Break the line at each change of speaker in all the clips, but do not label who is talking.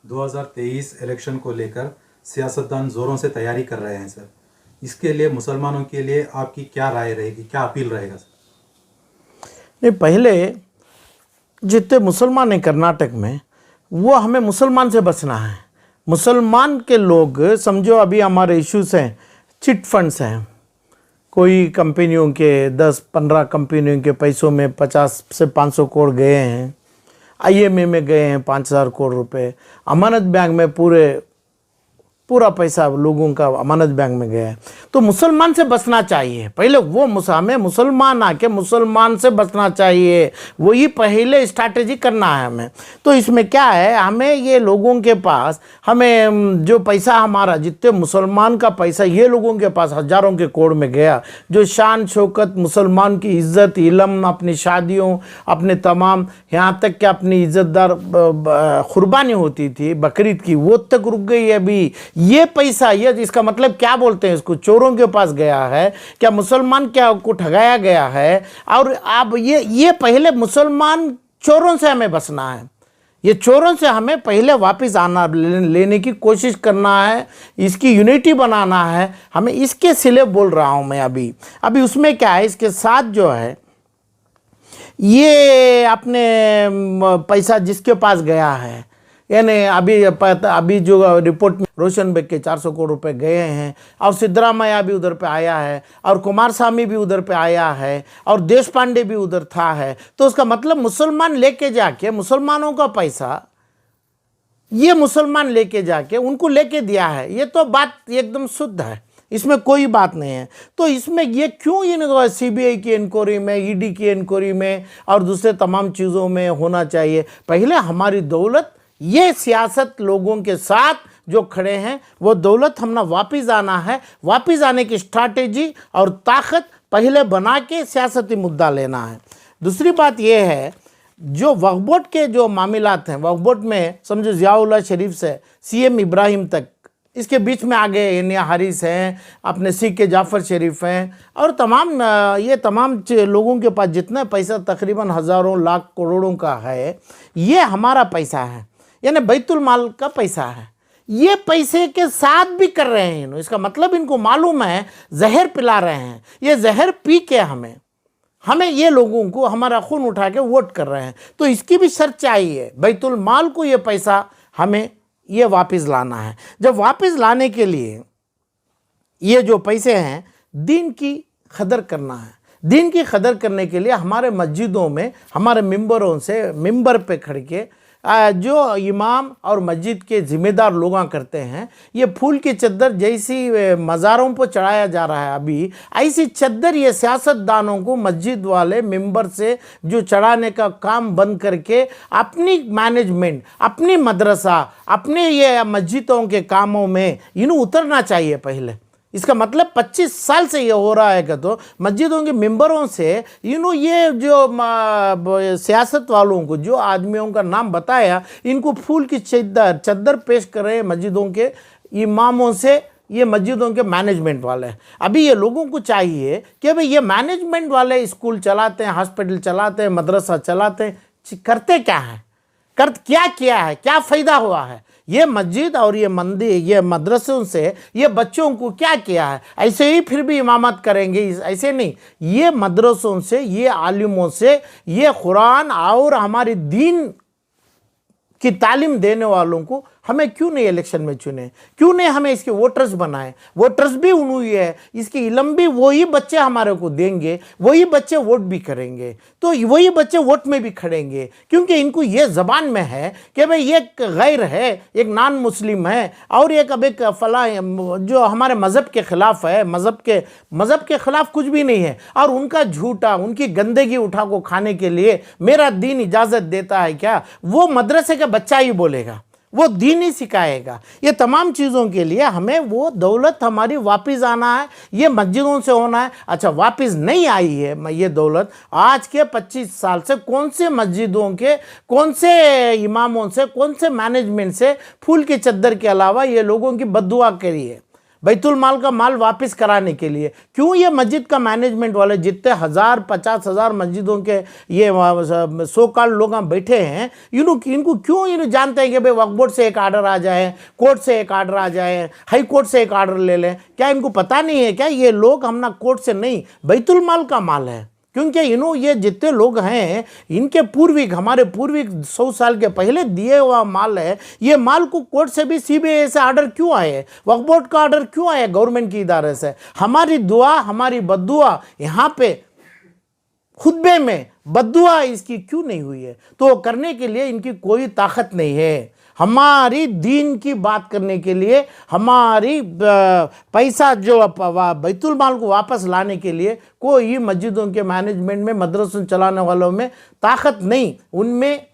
2023 election को लेकर सियासतदान ज़ोरों से तैयारी कर रहे हैं सर। इसके लिए मुसलमानों के लिए आपकी क्या राय रहेगी, क्या अपील रहेगा सर?
नहीं, पहले जितने मुसलमान हैं कर्नाटक में, वो हमें मुसलमान से बचना है। मुसलमान के लोग समझो, अभी हमारे इश्यूज हैं, चिट फंड्स हैं, कोई कंपनियों के 10-15 कंपनियों के पैसों में 50 से 500 करोड़ गए हैं, IMA में गए हैं 5000 करोड़ रुपए, अमानत बैंक में पूरा पैसा लोगों का अमानत बैंक में गया है। तो मुसलमान से बचना चाहिए पहले, वो हमें मुसलमान आके मुसलमान से बचना चाहिए, वही पहले स्ट्रैटेजी करना है हमें। तो इसमें क्या है, हमें ये लोगों के पास, हमें जो पैसा हमारा, जितने मुसलमान का पैसा ये लोगों के पास हजारों के करोड़ में गया, जो शान शौकत, मुसलमान की इज्जत, इलम, अपनी शादियों, अपने तमाम, यहाँ तक कि अपनी इज्जतदार कुर्बानी होती थी बकरीद की, वो तक रुक गई है अभी। ये पैसा, ये इसका मतलब क्या बोलते हैं इसको, चोरों के पास गया है क्या, मुसलमान क्या को ठगाया गया है। और अब ये पहले मुसलमान चोरों से हमें बचना है, ये चोरों से हमें पहले वापस आना, लेने की कोशिश करना है, इसकी यूनिटी बनाना है हमें, इसके सिले बोल रहा हूं मैं। अभी उसमें क्या है, इसके साथ जो है ये अपने पैसा जिसके पास गया है, यानी अभी जो रिपोर्ट में रोशन बेग के 400 करोड़ रुपए गए हैं, और सिद्धरामैया भी उधर पे आया है, और कुमारस्वामी भी उधर पे आया है, और देश पांडे भी उधर था है। तो उसका मतलब मुसलमान लेके जाके, मुसलमानों का पैसा ये मुसलमान लेके जाके उनको लेके दिया है, ये तो बात एकदम शुद्ध है, इसमें कोई बात नहीं है। तो इसमें ये क्यों इन CBI की इंक्वायरी में, ED की इंक्वायरी में और दूसरे तमाम चीज़ों में होना चाहिए। पहले हमारी दौलत, ये सियासत लोगों के साथ जो खड़े हैं, वो दौलत हमने वापस आना है, वापस आने की स्ट्रैटेजी और ताकत पहले बना के सियासती मुद्दा लेना है। दूसरी बात ये है, जो वक्फ बोर्ड के जो मामलात हैं, वक्फ बोर्ड में समझो ज़ियाउल्लाह शरीफ से CM इब्राहिम तक, इसके बीच में आगे एनिया हारिस हैं, अपने सिख के जाफ़र शरीफ हैं, और ये तमाम लोगों के पास जितना पैसा तकरीबन हज़ारों लाख करोड़ों का है, ये हमारा पैसा है, यानी बैतुल माल का पैसा है। ये पैसे के साथ भी कर रहे हैं, इसका मतलब इनको मालूम है जहर पिला रहे हैं, ये जहर पी के हमें ये लोगों को हमारा खून उठा के वोट कर रहे हैं। तो इसकी भी शर्त चाहिए, बैतुल माल को ये पैसा हमें ये वापस लाना है। जब वापस लाने के लिए ये जो पैसे हैं, दीन की कदर करना है। दीन की कदर करने के लिए हमारे मस्जिदों में, हमारे मिंबरों से, मिंबर पे खड़ के जो इमाम और मस्जिद के ज़िम्मेदार लोग करते हैं, ये फूल की चद्दर जैसी मज़ारों पर चढ़ाया जा रहा है अभी, ऐसी चद्दर ये सियासतदानों को मस्जिद वाले मिंबर से जो चढ़ाने का काम बंद करके अपनी मैनेजमेंट, अपनी मदरसा, अपने ये मस्जिदों के कामों में इन्हें उतरना चाहिए पहले। इसका मतलब 25 साल से ये हो रहा है कि तो मस्जिदों के मिंबरों से ये जो सियासत वालों को, जो आदमियों का नाम बताया, इनको फूल की चद्दर पेश कर रहे हैं मस्जिदों के इमामों से, ये मस्जिदों के मैनेजमेंट वाले हैं। अभी ये लोगों को चाहिए कि भाई ये मैनेजमेंट वाले स्कूल चलाते हैं, हॉस्पिटल चलाते हैं, मदरसा चलाते हैं, करते क्या हैं, क्या किया है, क्या फ़ायदा हुआ है, ये मस्जिद और ये मंदिर, ये मदरसों से ये बच्चों को क्या किया है। ऐसे ही फिर भी इमामत करेंगे, ऐसे नहीं, ये मदरसों से, ये आलिमों से, ये कुरान और हमारी दीन की तालीम देने वालों को हमें क्यों नहीं इलेक्शन में चुने, क्यों नहीं हमें इसके वोटर्स बनाए। वोटर्स भी उन्हीं है, इसकी इलम भी वही बच्चे हमारे को देंगे, वही बच्चे वोट भी करेंगे, तो वही बच्चे वोट में भी खड़ेंगे, क्योंकि इनको ये ज़बान में है कि भाई ये गैर है, एक नॉन मुस्लिम है, और एक अब एक फला जो हमारे मज़हब के ख़िलाफ़ है, मज़हब के ख़िलाफ़ कुछ भी नहीं है, और उनका झूठा, उनकी गंदगी उठा को खाने के लिए मेरा दीन इजाज़त देता है क्या, वो मदरसे का बच्चा ही बोलेगा, वो दीन ही सिखाएगा। ये तमाम चीज़ों के लिए हमें वो दौलत हमारी वापस आना है, ये मस्जिदों से होना है। अच्छा, वापस नहीं आई है ये दौलत, आज के 25 साल से कौन से मस्जिदों के, कौन से इमामों से, कौन से मैनेजमेंट से फूल की चद्दर के अलावा ये लोगों की बद्दुआ करी है। बैतुल माल का माल वापस कराने के लिए। क्यों ये मस्जिद का मैनेजमेंट वाले जितने 1000-50,000 मस्जिदों के ये सो कॉल्ड लोग बैठे हैं, इनको क्यों इन्हें जानते हैं कि भाई वक्फ बोर्ड से एक आर्डर आ जाए, कोर्ट से एक आर्डर आ जाए, हाई कोर्ट से एक आर्डर ले लें? क्या इनको पता नहीं है क्या ये लोग हमना कोर्ट से नहीं, बैतुल माल का माल है? क्योंकि ये जितने लोग हैं इनके पूर्विक, हमारे पूर्विक 100 साल के पहले दिए हुआ माल है। ये माल को कोर्ट से भी सीबीआई से आर्डर क्यों आए, वक्फ बोर्ड का आर्डर क्यों आया गवर्नमेंट की इदारे से? हमारी दुआ, हमारी बद्दुआ यहाँ पे खुतबे में बद्दुआ इसकी क्यों नहीं हुई है? तो करने के लिए इनकी कोई ताकत नहीं है। हमारी दीन की बात करने के लिए, हमारी पैसा जो बैतुल माल को वापस लाने के लिए कोई मस्जिदों के मैनेजमेंट में, मदरसों चलाने वालों में ताकत नहीं। उनमें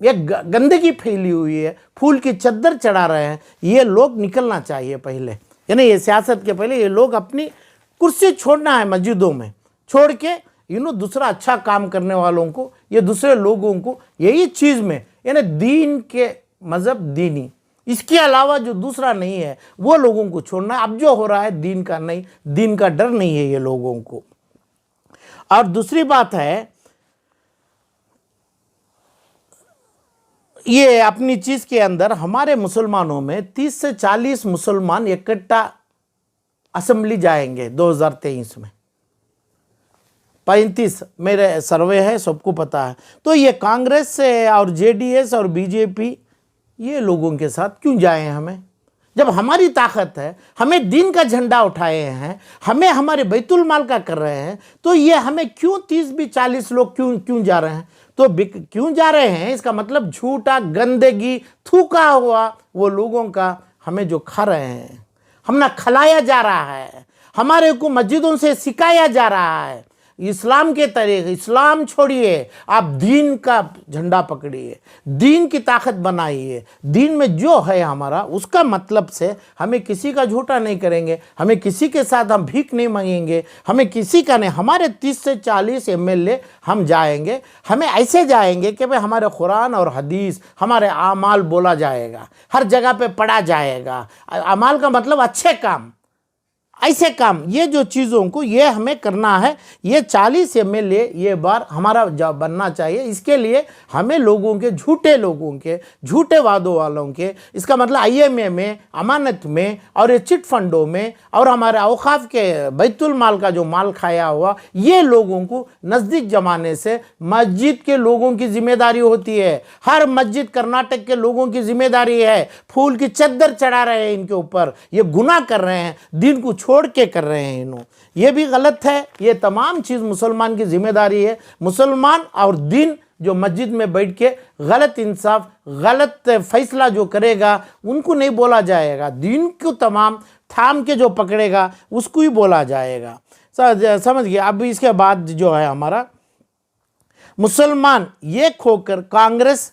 एक गंदगी फैली हुई है, फूल की चद्दर चढ़ा रहे हैं। ये लोग निकलना चाहिए पहले, यानी ये सियासत के पहले ये लोग अपनी कुर्सी छोड़ना है मस्जिदों में, छोड़ के दूसरा अच्छा काम करने वालों को, ये दूसरे लोगों को यही चीज़ में, यानी दीन के मज़हब दीनी, इसके अलावा जो दूसरा नहीं है वो लोगों को छोड़ना है। अब जो हो रहा है दीन का नहीं, दीन का डर नहीं है ये लोगों को। और दूसरी बात है, ये अपनी चीज़ के अंदर हमारे मुसलमानों में 30 से 40 मुसलमान इकट्ठा असेंबली जाएंगे 2023 में। 35 मेरे सर्वे है, सबको पता है। तो ये कांग्रेस से और जेडीएस और बीजेपी ये लोगों के साथ क्यों जाएं हमें, जब हमारी ताकत है, हमें दीन का झंडा उठाए हैं, हमें हमारे बैतुल माल का कर रहे हैं, तो ये हमें क्यों 30-40 लोग क्यों जा रहे हैं? तो क्यों जा रहे हैं, इसका मतलब झूठा, गंदगी, थूका हुआ वो लोगों का हमें जो खा रहे हैं, हमने खिलाया जा रहा है, हमारे को मस्जिदों से सिखाया जा रहा है इस्लाम के तरीके। इस्लाम छोड़िए, आप दीन का झंडा पकड़िए, दीन की ताकत बनाइए। दीन में जो है हमारा, उसका मतलब से हमें किसी का झूठा नहीं करेंगे, हमें किसी के साथ हम भीख नहीं मांगेंगे, हमें किसी का नहीं। हमारे 30 से 40 एमएलए हम जाएंगे, हमें ऐसे जाएंगे कि भाई हमारे कुरान और हदीस, हमारे आमाल बोला जाएगा, हर जगह पे पढ़ा जाएगा। अमाल का मतलब अच्छे काम, ऐसे काम, ये जो चीज़ों को ये हमें करना है। ये 40 एमएलए ये बार हमारा जॉब बनना चाहिए। इसके लिए हमें लोगों के, झूठे लोगों के, झूठे वादों वालों के, इसका मतलब आईएमए में, अमानत में और ये चिट फंडों में और हमारे औकाफ के बैतुल माल का जो माल खाया हुआ, ये लोगों को नज़दीक जमाने से मस्जिद के लोगों की जिम्मेदारी होती है। हर मस्जिद कर्नाटक के लोगों की जिम्मेदारी है। फूल की चद्दर चढ़ा रहे हैं इनके ऊपर, ये गुनाह कर रहे हैं, दीन को छोड़ के कर रहे हैं इन्हों, ये भी गलत है। ये तमाम चीज़ मुसलमान की जिम्मेदारी है। मुसलमान और दीन जो मस्जिद में बैठ के गलत इंसाफ, गलत फैसला जो करेगा उनको नहीं बोला जाएगा, दीन को तमाम थाम के जो पकड़ेगा उसको ही बोला जाएगा। समझ गए? अब इसके बाद जो है हमारा मुसलमान ये खोकर कांग्रेस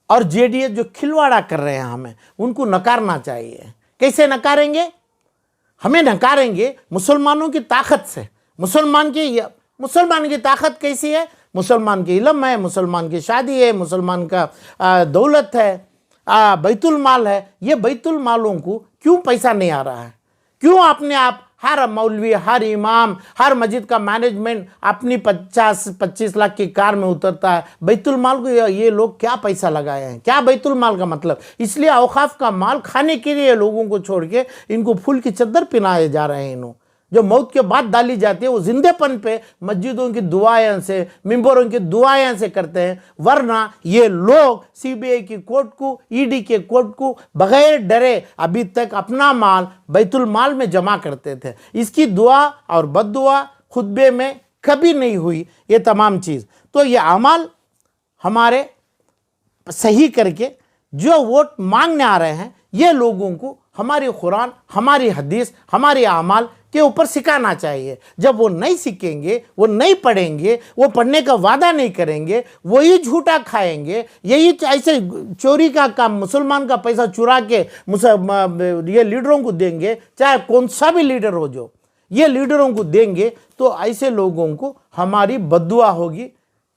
और जेडीएस जो खिलवाड़ा कर रहे हैं, हमें उनको नकारना चाहिए। कैसे नकारेंगे? हमें नकारेंगे मुसलमानों की ताकत से। मुसलमान की ताकत कैसी है? मुसलमान की इल्म है, मुसलमान की शादी है, मुसलमान का दौलत है, बैतुल माल है। ये बैतुल मालों को क्यों पैसा नहीं आ रहा है? क्यों अपने आप हर मौलवी, हर इमाम, हर मस्जिद का मैनेजमेंट अपनी 50-25 लाख की कार में उतरता है? बैतुल माल को ये लोग क्या पैसा लगाए हैं? क्या बैतुल माल का मतलब? इसलिए औकाफ का माल खाने के लिए लोगों को छोड़ के इनको फूल की चद्दर पिनाए जा रहे हैं। इन्हों जो मौत के बाद डाली जाती है वो जिंदेपन पे मस्जिदों की दुआएं से, मिंबरों की दुआएं से करते हैं। वरना ये लोग सीबीआई की कोर्ट को, ईडी के कोर्ट को बगैर डरे अभी तक अपना माल बैतुल माल में जमा करते थे। इसकी दुआ और बद्दुआ खुतबे में कभी नहीं हुई ये तमाम चीज़। तो ये अमाल हमारे सही करके जो वोट मांगने आ रहे हैं, ये लोगों को हमारी कुरान, हमारी हदीस, हमारी आमाल के ऊपर सिखाना चाहिए। जब वो नहीं सीखेंगे, वो नहीं पढ़ेंगे, वो पढ़ने का वादा नहीं करेंगे, वही झूठा खाएंगे, यही ऐसे चोरी का काम, मुसलमान का पैसा चुरा के ये लीडरों को देंगे, चाहे कौन सा भी लीडर हो, जो ये लीडरों को देंगे, तो ऐसे लोगों को हमारी बद्दुआ होगी।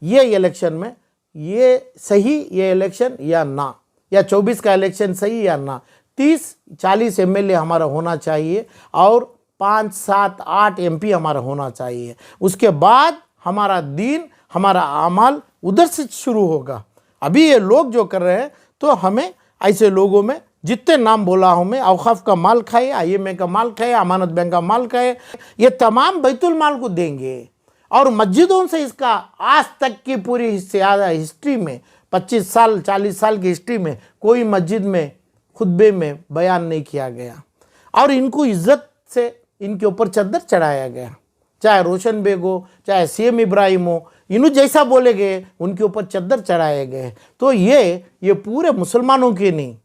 ये इलेक्शन में ये सही, ये इलेक्शन या ना, या 24 का इलेक्शन सही या ना, 30-40 एमएलए हमारा होना चाहिए और 5-7-8 एमपी हमारा होना चाहिए। उसके बाद हमारा दीन, हमारा अमाल उधर से शुरू होगा। अभी ये लोग जो कर रहे हैं, तो हमें ऐसे लोगों में जितने नाम बोला हूँ मैं, औकाफ का माल खाए, IMA का माल खाए, अमानत बैंक का माल खाए, ये तमाम बैतुल माल को देंगे। और मस्जिदों से इसका आज तक की पूरी हिस्ट्री में 25 साल 40 साल की हिस्ट्री में कोई मस्जिद में खुतबे में बयान नहीं किया गया। और इनको इज्जत से इनके ऊपर चद्दर चढ़ाया गया, चाहे रोशन बेग हो, चाहे CM इब्राहिम हो, इन्हों जैसा बोले गए उनके ऊपर चद्दर चढ़ाए गए। तो ये पूरे मुसलमानों के नहीं,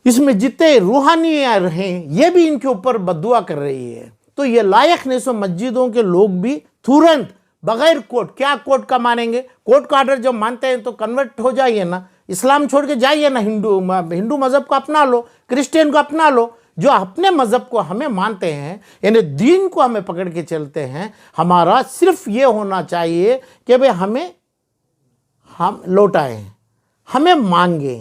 इसमें जितने रूहानियाँ रहे ये भी इनके ऊपर बद्दुआ कर रही है। तो ये लायक नहीं, सो मस्जिदों के लोग भी तुरंत बगैर कोर्ट, क्या कोर्ट का मानेंगे? कोर्ट का ऑर्डर जब मानते हैं तो कन्वर्ट हो जाइए ना, इस्लाम छोड़ के जाइए ना, हिंदू मज़हब को अपना लो, क्रिश्चियन को अपना लो। जो अपने मज़हब को हमें मानते हैं, यानी दीन को हमें पकड़ के चलते हैं, हमारा सिर्फ ये होना चाहिए कि भाई हम लौटाएं, हमें मांगे,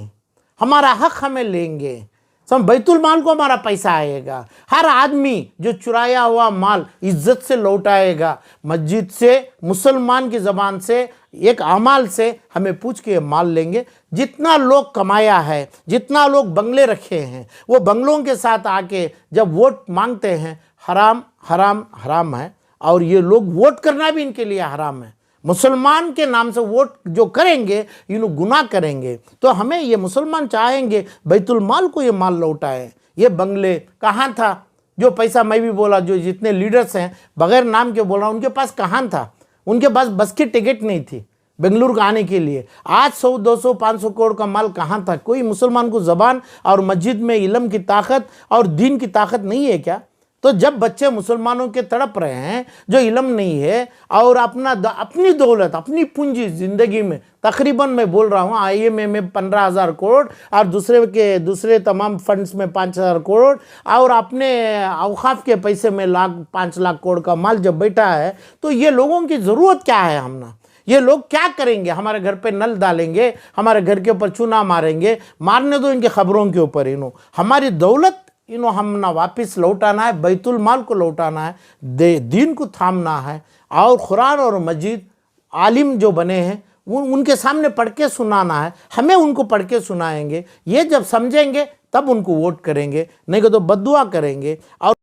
हमारा हक हमें लेंगे, सब बैतुल माल को हमारा पैसा आएगा। हर आदमी जो चुराया हुआ माल इज्जत से लौटाएगा, मस्जिद से, मुसलमान की ज़बान से, एक अमाल से हमें पूछ के माल लेंगे। जितना लोग कमाया है, जितना लोग बंगले रखे हैं, वो बंगलों के साथ आके जब वोट मांगते हैं, हराम हराम हराम है। और ये लोग वोट करना भी इनके लिए हराम है। मुसलमान के नाम से वोट जो करेंगे, इन्हों गुनाह करेंगे। तो हमें ये मुसलमान चाहेंगे बैतुल माल को ये माल लौटाए। ये बंगले कहाँ था? जो पैसा मैं भी बोला, जो जितने लीडर्स हैं बगैर नाम के बोल रहा हूँ, उनके पास कहाँ था? उनके पास बस की टिकट नहीं थी बेंगलुरु का आने के लिए। आज 100, 200, 500 करोड़ का माल कहाँ था? कोई मुसलमान को ज़बान और मस्जिद में इल्म की ताकत और दीन की ताकत नहीं है क्या? तो जब बच्चे मुसलमानों के तड़प रहे हैं, जो इल्म नहीं है और अपनी दौलत, अपनी पूंजी ज़िंदगी में, तकरीबन मैं बोल रहा हूँ IMA में 15,000 करोड़ और दूसरे तमाम फंड्स में 5,000 करोड़ और अपने औकाफ के पैसे में 5 लाख करोड़ का माल जब बैठा है, तो ये लोगों की ज़रूरत क्या है? ये लोग क्या करेंगे? हमारे घर पे नल डालेंगे, हमारे घर के ऊपर चूना मारेंगे, मारने दो इनके खबरों के ऊपर। हमारी दौलत हम ना वापस लौटाना है, बैतुल माल को लौटाना है, दीन को थामना है। और कुरान और मस्जिद आलिम जो बने हैं उनके सामने पढ़ के सुनाना है, हमें उनको पढ़ के सुनाएंगे। ये जब समझेंगे तब उनको वोट करेंगे, नहीं तो बद्दुआ करेंगे। और